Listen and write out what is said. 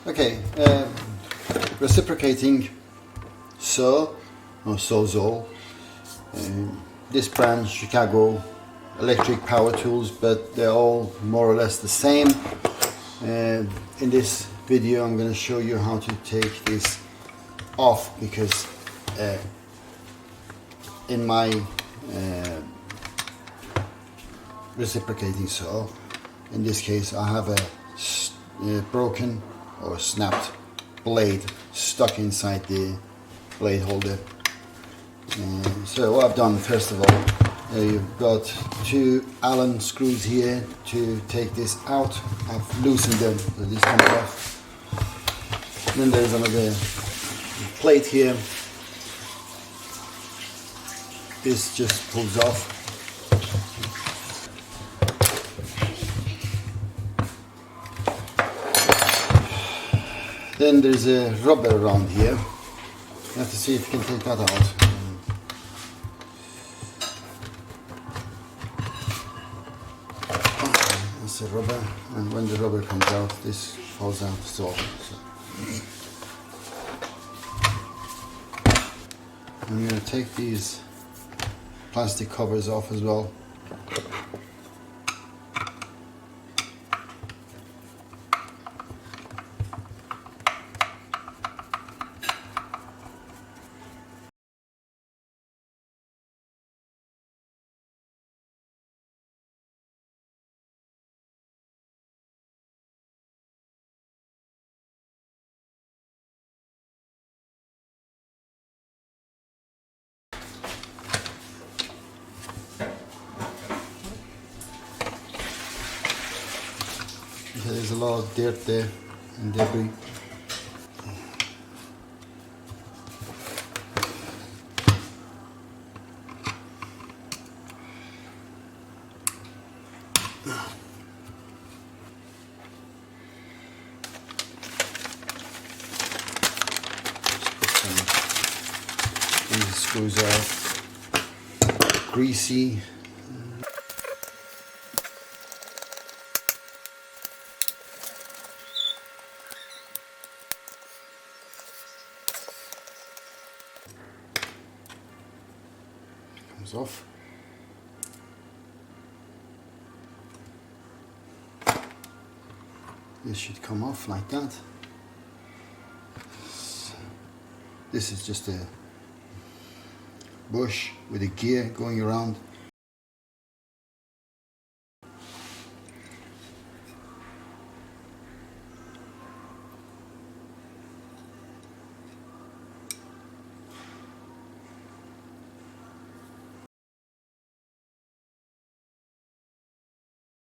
Okay, reciprocating saw or Sawzall. This brand, Chicago, electric power tools, but they're all more or less the same. In this video I'm going to show you how to take this off, because in my reciprocating saw, in this case I have a broken or snapped blade stuck inside the blade holder. So what I've done, first of all, you've got two Allen screws here to take this out. I've loosened them so this comes off. Then there's another plate here. This just pulls off. Then there's a rubber around here. You have to see if you can take that out. That's the rubber, and when the rubber comes out, this falls out. So I'm going to take these plastic covers off as well. There's a lot of dirt there and debris. These screws are greasy. Comes off. This should come off like that. This is just a bush with a gear going around.